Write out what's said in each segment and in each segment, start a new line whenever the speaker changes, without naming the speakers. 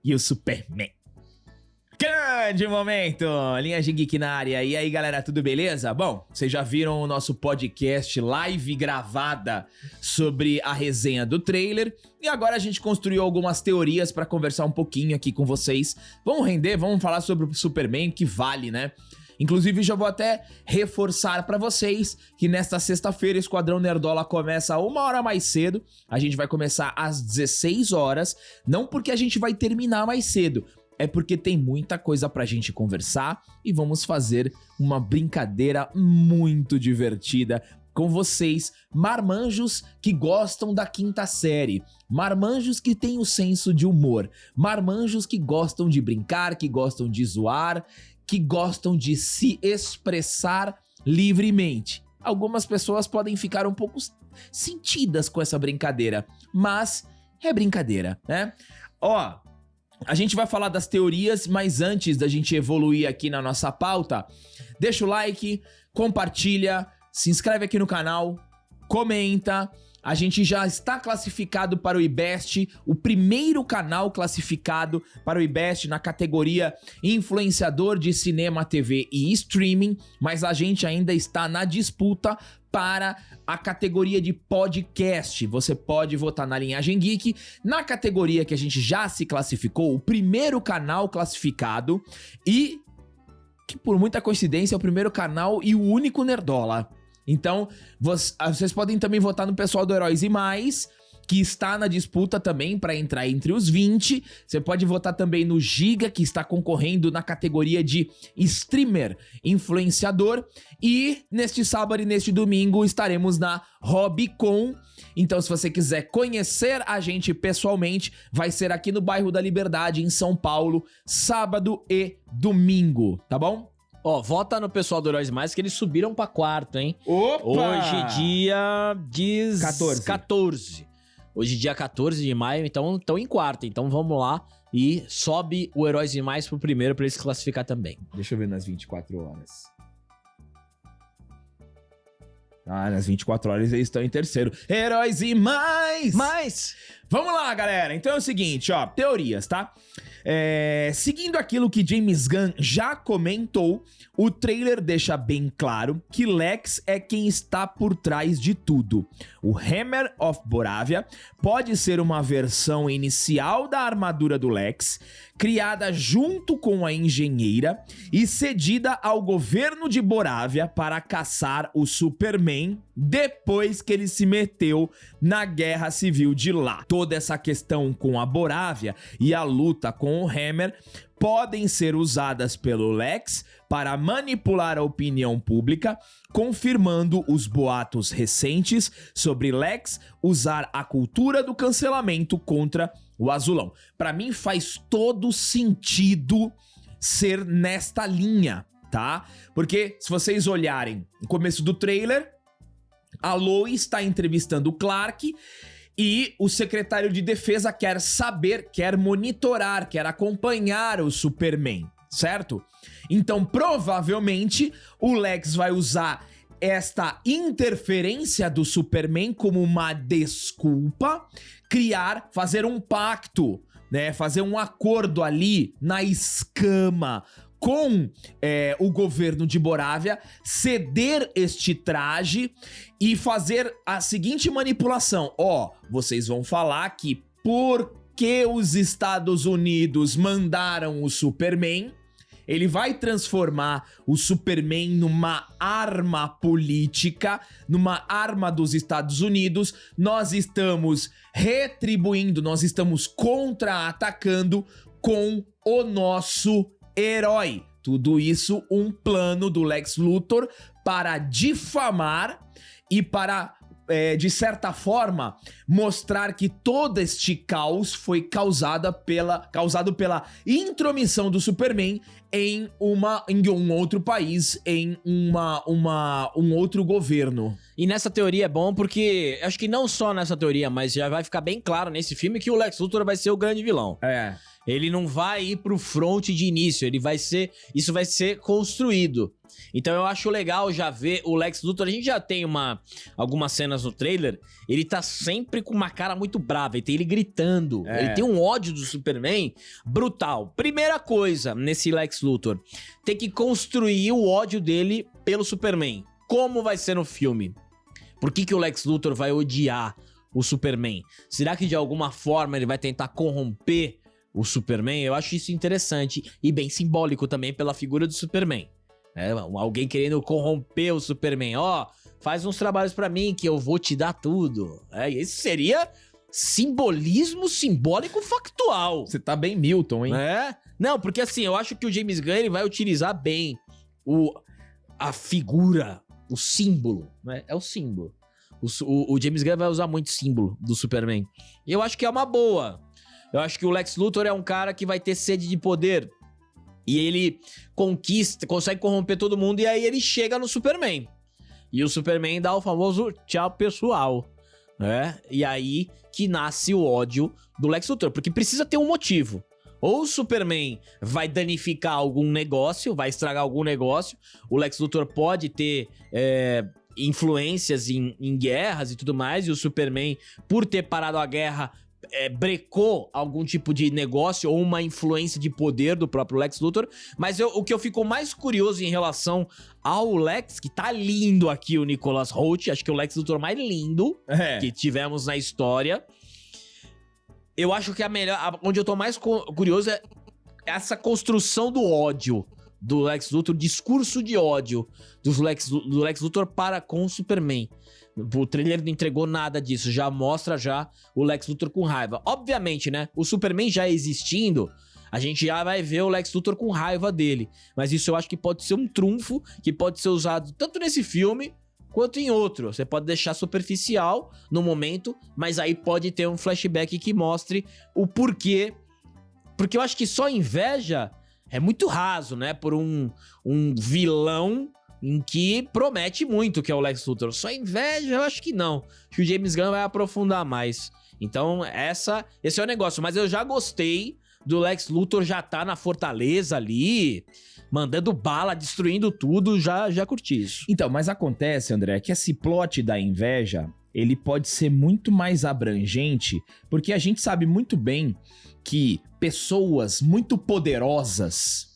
e o Superman. Grande momento, Linhagem Geek na área. E aí, galera, tudo beleza? Bom, vocês já viram o nosso podcast live gravada sobre a resenha do trailer. E agora a gente construiu algumas teorias pra conversar um pouquinho aqui com vocês. Vamos render, vamos falar sobre o Superman, que vale, né? Inclusive, já vou até reforçar pra vocês que nesta sexta-feira o Esquadrão Nerdola começa 1 hora mais cedo. A gente vai começar às 16 horas, não porque a gente vai terminar mais cedo, é porque tem muita coisa pra gente conversar e vamos fazer uma brincadeira muito divertida com vocês, marmanjos que gostam da quinta série, marmanjos que têm o senso de humor, marmanjos que gostam de brincar, que gostam de zoar, que gostam de se expressar livremente. Algumas pessoas podem ficar um pouco sentidas com essa brincadeira, mas é brincadeira, né? Ó, a gente vai falar das teorias, mas antes da gente evoluir aqui na nossa pauta, deixa o like, compartilha, se inscreve aqui no canal, comenta. A gente já está classificado para o IBEST, o primeiro canal classificado para o IBEST na categoria influenciador de cinema, TV e streaming, mas a gente ainda está na disputa para a categoria de podcast. Você pode votar na Linhagem Geek, na categoria que a gente já se classificou, o primeiro canal classificado e que por muita coincidência é o primeiro canal e o único Nerdola. Então, vocês podem também votar no pessoal do Heróis e Mais, que está na disputa também para entrar entre os 20. Você pode votar também no Giga, que está concorrendo na categoria de streamer influenciador. E neste sábado e neste domingo estaremos na Hobbycon. Então, se você quiser conhecer a gente pessoalmente, vai ser aqui no bairro da Liberdade, em São Paulo, sábado e domingo, tá bom?
Ó, vota no pessoal do Heróis Mais que eles subiram pra quarto, hein?
Opa!
Hoje, dia
14.
Hoje, dia 14 de maio, então estão em quarto. Então vamos lá e sobe o Heróis e Mais pro primeiro pra ele se classificar também.
Deixa eu ver nas 24 horas. Ah, nas 24 horas eles estão em terceiro. Heróis e Mais!
Mas...
Vamos lá, galera. Então é o seguinte, ó, teorias, tá? Seguindo aquilo que James Gunn já comentou, o trailer deixa bem claro que Lex é quem está por trás de tudo. O Hammer of Boravia pode ser uma versão inicial da armadura do Lex, criada junto com a engenheira e cedida ao governo de Boravia para caçar o Superman depois que ele se meteu na guerra civil de lá. Toda essa questão com a Boravia e a luta com o Hammer podem ser usadas pelo Lex para manipular a opinião pública, confirmando os boatos recentes sobre Lex usar a cultura do cancelamento contra o Azulão. Pra mim faz todo sentido ser nesta linha, tá? Porque se vocês olharem no começo do trailer, a Lois está entrevistando o Clark e o secretário de defesa quer saber, quer monitorar, quer acompanhar o Superman, certo? Então, provavelmente, o Lex vai usar esta interferência do Superman como uma desculpa, fazer um pacto, né? Fazer um acordo ali na escama com o governo de Boravia, ceder este traje e fazer a seguinte manipulação. Ó, vocês vão falar que porque os Estados Unidos mandaram o Superman, ele vai transformar o Superman numa arma política, numa arma dos Estados Unidos. Nós estamos retribuindo, nós estamos contra-atacando com o nosso herói. Tudo isso um plano do Lex Luthor para difamar e para, de certa forma, mostrar que todo este caos foi causado pela intromissão do Superman em um outro país, em um outro governo.
E nessa teoria é bom porque, acho que não só nessa teoria, mas já vai ficar bem claro nesse filme que o Lex Luthor vai ser o grande vilão. Ele não vai ir pro front de início, isso vai ser construído. Então eu acho legal já ver o Lex Luthor. A gente já tem algumas cenas no trailer. Ele tá sempre com uma cara muito brava. E tem ele gritando. Ele tem um ódio do Superman brutal. Primeira coisa nesse Lex Luthor: tem que construir o ódio dele pelo Superman. Como vai ser no filme? Por que o Lex Luthor vai odiar o Superman? Será que de alguma forma ele vai tentar corromper o Superman? Eu acho isso interessante e bem simbólico também pela figura do Superman. Alguém querendo corromper o Superman. Faz uns trabalhos pra mim que eu vou te dar tudo. Isso seria simbolismo simbólico factual.
Você tá bem Milton, hein?
Não, porque assim, eu acho que o James Gunn ele vai utilizar bem a figura, o símbolo, né? É o símbolo. O James Gunn vai usar muito símbolo do Superman. E eu acho que é uma boa. Eu acho que o Lex Luthor é um cara que vai ter sede de poder. E ele consegue corromper todo mundo e aí ele chega no Superman. E o Superman dá o famoso tchau pessoal, né? E aí que nasce o ódio do Lex Luthor, porque precisa ter um motivo. Ou o Superman vai danificar algum negócio, vai estragar algum negócio. O Lex Luthor pode ter influências em guerras e tudo mais. E o Superman, por ter parado a guerra, brecou algum tipo de negócio ou uma influência de poder do próprio Lex Luthor. Mas o que eu fico mais curioso em relação ao Lex, que tá lindo aqui o Nicholas Hoult, acho que é o Lex Luthor mais lindo que tivemos na história. Eu acho que onde eu tô mais curioso é essa construção do ódio do Lex Luthor, o discurso de ódio do Lex Luthor para com o Superman. O trailer não entregou nada disso, já mostra o Lex Luthor com raiva. Obviamente, né, o Superman já existindo, a gente já vai ver o Lex Luthor com raiva dele. Mas isso eu acho que pode ser um trunfo, que pode ser usado tanto nesse filme quanto em outro. Você pode deixar superficial no momento, mas aí pode ter um flashback que mostre o porquê. Porque eu acho que só inveja é muito raso, né, por um vilão em que promete muito, que é o Lex Luthor. Só inveja, eu acho que não. Acho que o James Gunn vai aprofundar mais. Então, esse é o negócio. Mas eu já gostei do Lex Luthor já tá na fortaleza ali, mandando bala, destruindo tudo, já curti isso.
Então, mas acontece, André, que esse plot da inveja, ele pode ser muito mais abrangente, porque a gente sabe muito bem que pessoas muito poderosas,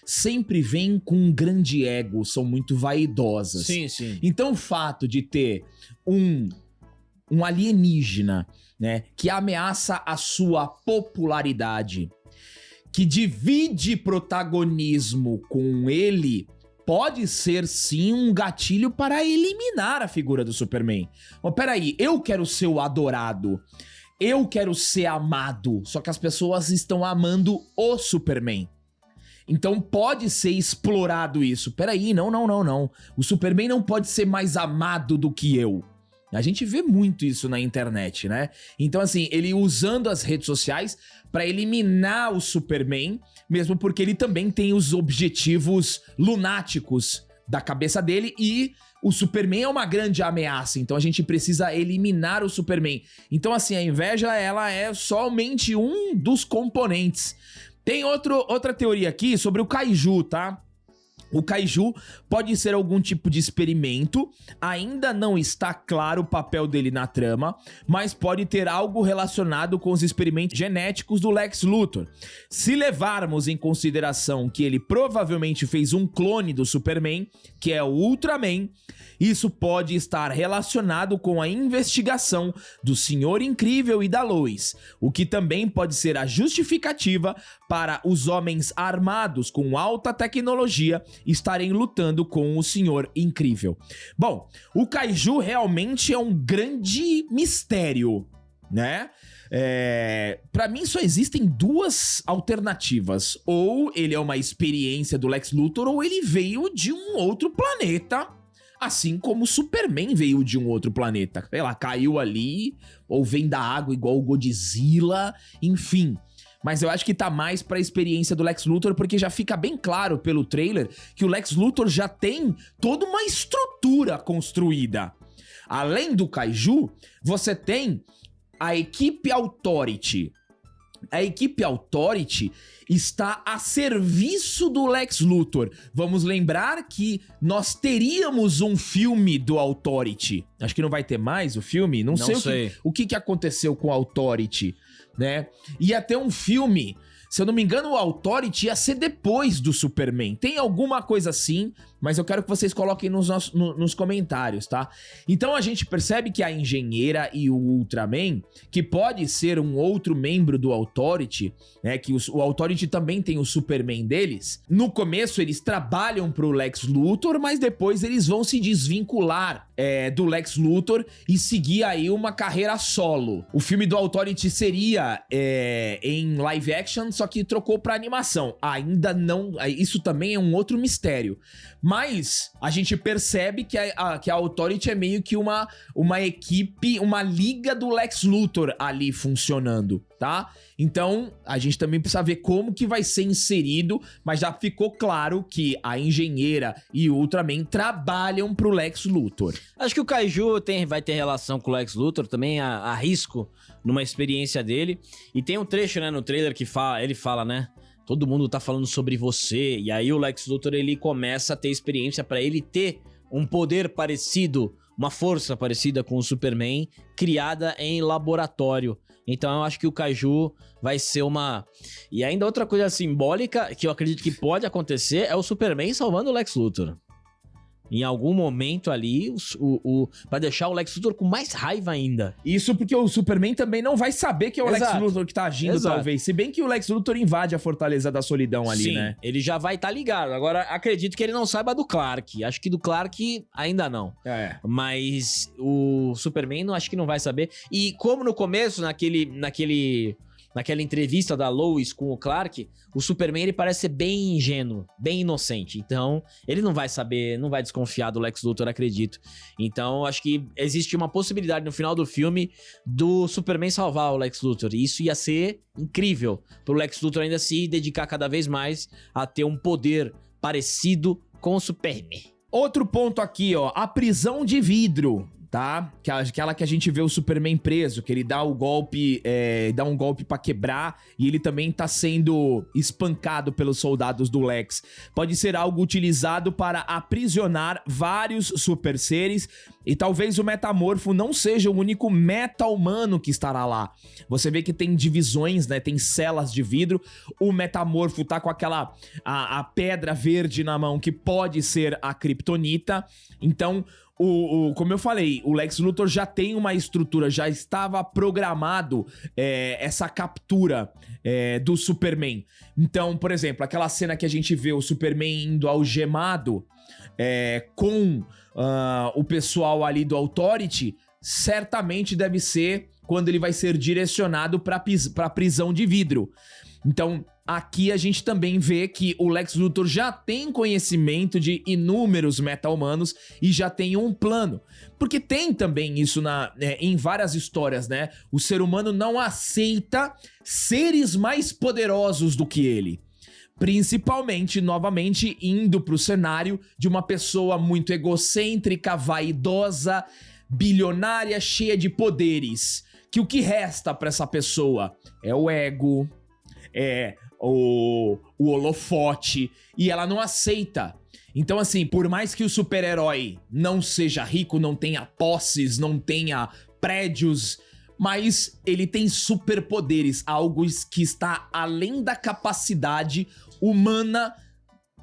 sempre vêm com um grande ego, são muito vaidosas.
Sim, sim.
Então o fato de ter um alienígena, né, que ameaça a sua popularidade, que divide protagonismo com ele, pode ser sim um gatilho para eliminar a figura do Superman. Mas peraí, eu quero ser o adorado, eu quero ser amado, só que as pessoas estão amando o Superman. Então pode ser explorado isso. Peraí, não. O Superman não pode ser mais amado do que eu. A gente vê muito isso na internet, né? Então, assim, ele usando as redes sociais pra eliminar o Superman, mesmo porque ele também tem os objetivos lunáticos da cabeça dele e o Superman é uma grande ameaça, então a gente precisa eliminar o Superman. Então, assim, a inveja, ela é somente um dos componentes. Tem outra teoria aqui sobre o Kaiju, tá? O Kaiju pode ser algum tipo de experimento, ainda não está claro o papel dele na trama, mas pode ter algo relacionado com os experimentos genéticos do Lex Luthor. Se levarmos em consideração que ele provavelmente fez um clone do Superman, que é o Ultraman, isso pode estar relacionado com a investigação do Senhor Incrível e da Lois, o que também pode ser a justificativa para os homens armados com alta tecnologia estarem lutando com o Senhor Incrível. Bom, o Kaiju realmente é um grande mistério, né? Pra mim só existem duas alternativas. Ou ele é uma experiência do Lex Luthor, ou ele veio de um outro planeta, assim como o Superman veio de um outro planeta. Sei lá, caiu ali, ou vem da água igual o Godzilla, enfim. Mas eu acho que tá mais pra experiência do Lex Luthor, porque já fica bem claro pelo trailer que o Lex Luthor já tem toda uma estrutura construída. Além do Kaiju, você tem a equipe Authority, a equipe Authority está a serviço do Lex Luthor. Vamos lembrar que nós teríamos um filme do Authority. Acho que não vai ter mais o filme. Não sei. O que aconteceu com o Authority, né? Ia ter um filme... Se eu não me engano, o Authority ia ser depois do Superman. Tem alguma coisa assim, mas eu quero que vocês coloquem nos comentários, tá? Então a gente percebe que a Engenheira e o Ultraman, que pode ser um outro membro do Authority, né? Que o Authority também tem o Superman deles. No começo eles trabalham pro Lex Luthor, mas depois eles vão se desvincular do Lex Luthor e seguir aí uma carreira solo. O filme do Authority seria em live action, só que trocou pra animação. Ainda não... Isso também é um outro mistério. Mas a gente percebe que a Authority é meio que uma equipe, uma liga do Lex Luthor ali funcionando, tá? Então, a gente também precisa ver como que vai ser inserido, mas já ficou claro que a Engenheira e o Ultraman trabalham pro Lex Luthor.
Acho que o Kaiju vai ter relação com o Lex Luthor, também arrisco numa experiência dele. E tem um trecho, né, no trailer que ele fala, né? Todo mundo tá falando sobre você. E aí o Lex Luthor, ele começa a ter experiência pra ele ter um poder parecido, uma força parecida com o Superman, criada em laboratório. Então eu acho que o Kaiju vai ser uma... E ainda outra coisa simbólica que eu acredito que pode acontecer é o Superman salvando o Lex Luthor. Em algum momento ali, pra deixar o Lex Luthor com mais raiva ainda.
Isso porque o Superman também não vai saber que é o Lex Luthor que tá agindo, talvez. Se bem que o Lex Luthor invade a Fortaleza da Solidão ali, né?
Sim, ele já vai estar ligado. Agora, acredito que ele não saiba do Clark. Acho que do Clark ainda não. Mas o Superman acho que não vai saber. E como no começo, naquela entrevista da Lois com o Clark, o Superman ele parece ser bem ingênuo, bem inocente. Então, ele não vai saber, não vai desconfiar do Lex Luthor, acredito. Então, acho que existe uma possibilidade no final do filme do Superman salvar o Lex Luthor. E isso ia ser incrível pro Lex Luthor ainda se dedicar cada vez mais a ter um poder parecido com o Superman.
Outro ponto aqui, ó, a prisão de vidro. Tá? Aquela que a gente vê o Superman preso, que ele dá o golpe, dá um golpe pra quebrar e ele também tá sendo espancado pelos soldados do Lex. Pode ser algo utilizado para aprisionar vários super seres e talvez o Metamorfo não seja o único meta-humano que estará lá. Você vê que tem divisões, né? Tem celas de vidro. O Metamorfo tá com aquela a pedra verde na mão que pode ser a Kryptonita. Então, como eu falei, o Lex Luthor já tem uma estrutura, já estava programado essa captura do Superman. Então, por exemplo, aquela cena que a gente vê o Superman indo algemado com o pessoal ali do Authority, certamente deve ser quando ele vai ser direcionado para a prisão de vidro. Então, aqui a gente também vê que o Lex Luthor já tem conhecimento de inúmeros meta-humanos e já tem um plano. Porque tem também isso em várias histórias, né? O ser humano não aceita seres mais poderosos do que ele. Principalmente, novamente, indo pro cenário de uma pessoa muito egocêntrica, vaidosa, bilionária, cheia de poderes. Que o que resta pra essa pessoa é o ego, o holofote, e ela não aceita. Então, assim, por mais que o super-herói não seja rico, não tenha posses, não tenha prédios, mas ele tem superpoderes, algo que está além da capacidade humana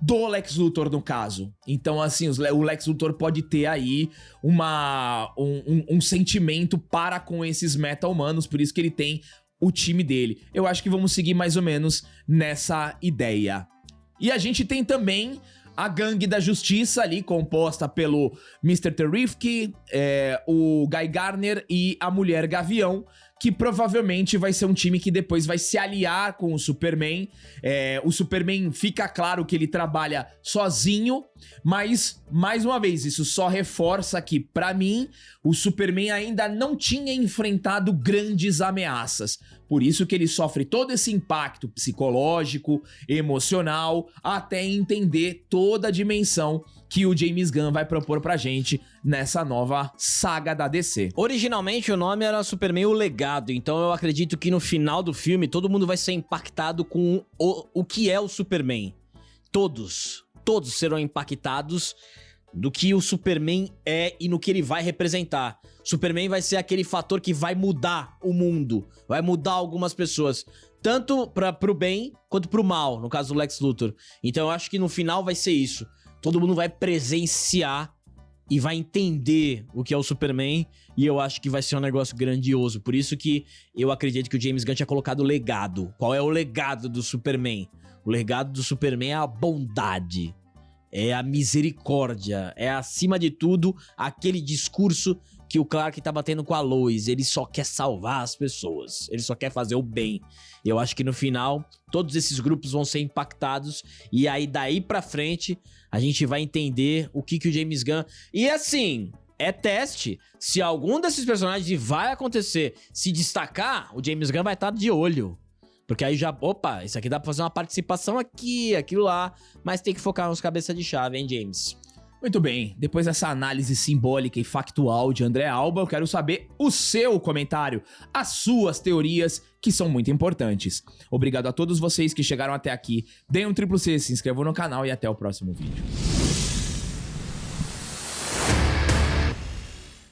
do Lex Luthor, no caso. Então, assim, o Lex Luthor pode ter aí um sentimento para com esses meta-humanos, por isso que ele tem o time dele. Eu acho que vamos seguir mais ou menos nessa ideia. E a gente tem também a Gangue da Justiça ali, composta pelo Mr. Terrific, o Guy Gardner e a Mulher Gavião, que provavelmente vai ser um time que depois vai se aliar com o Superman. O Superman fica claro que ele trabalha sozinho, mas, mais uma vez, isso só reforça que, pra mim, o Superman ainda não tinha enfrentado grandes ameaças. Por isso que ele sofre todo esse impacto psicológico, emocional, até entender toda a dimensão que o James Gunn vai propor pra gente nessa nova saga da DC.
Originalmente o nome era Superman o Legado, então eu acredito que no final do filme todo mundo vai ser impactado com o que é o Superman. Todos serão impactados do que o Superman é e no que ele vai representar. Superman vai ser aquele fator que vai mudar o mundo, vai mudar algumas pessoas, tanto pro bem quanto pro mal, no caso do Lex Luthor. Então eu acho que no final vai ser isso. Todo mundo vai presenciar e vai entender o que é o Superman, e eu acho que vai ser um negócio grandioso. Por isso que eu acredito que o James Gunn tinha colocado legado. Qual é o legado do Superman? O legado do Superman é a bondade, é a misericórdia, é acima de tudo aquele discurso que o Clark tá batendo com a Lois. Ele só quer salvar as pessoas, ele só quer fazer o bem. Eu acho que no final todos esses grupos vão ser impactados, e aí daí pra frente a gente vai entender o que o James Gunn... E assim, é teste. Se algum desses personagens vai acontecer, se destacar, o James Gunn vai estar de olho. Porque aí já, opa, isso aqui dá pra fazer uma participação aqui, aquilo lá, mas tem que focar nos cabeça de chave, hein, James?
Muito bem, depois dessa análise simbólica e factual de André Alba, eu quero saber o seu comentário, as suas teorias, que são muito importantes. Obrigado a todos vocês que chegaram até aqui, deem um triplo C, se inscrevam no canal e até o próximo vídeo.